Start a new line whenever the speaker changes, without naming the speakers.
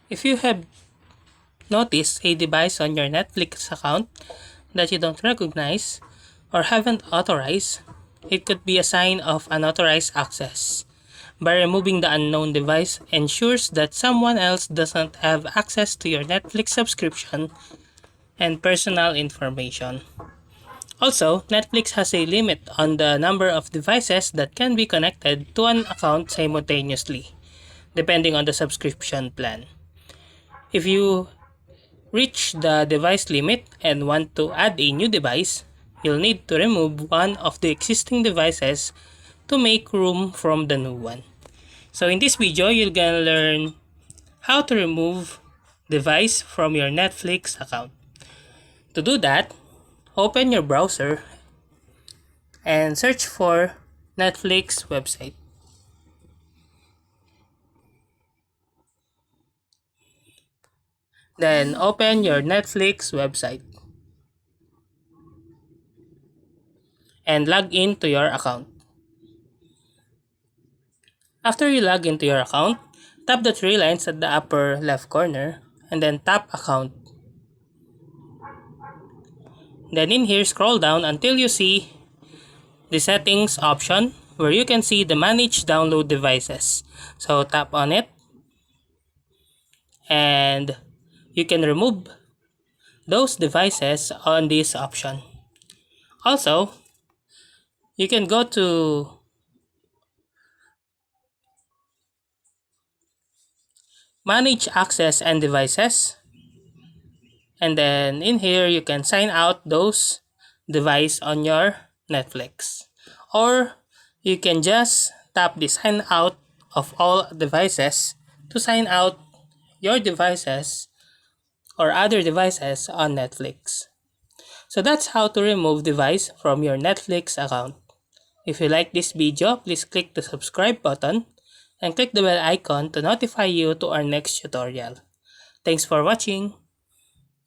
If you have noticed a device on your Netflix account that you don't recognize or haven't authorized, it could be a sign of unauthorized access. By removing the unknown device ensures that someone else doesn't have access to your Netflix subscription and personal information. Also, Netflix has a limit on the number of devices that can be connected to an account simultaneously, depending on the subscription plan. If you reach the device limit and want to add a new device, you'll need to remove one of the existing devices to make room from the new one. So in this video, you're gonna learn how to remove device from your Netflix account. To do that, open your browser and search for Netflix website. Then open your Netflix website and log in to your account. After you log into your account, tap the three lines at the upper left corner and then tap account. Then in here, scroll down until you see the settings option where you can see the manage download devices. So tap on it and you can remove those devices on this option. Also, you can go to manage access and devices, and then in here you can sign out those device on your Netflix, or you can just tap the sign out of all devices to sign out your devices or other devices on Netflix. So that's how to remove device from your Netflix account. If you like this video, please click the subscribe button and click the bell icon to notify you to our next tutorial. Thanks for watching.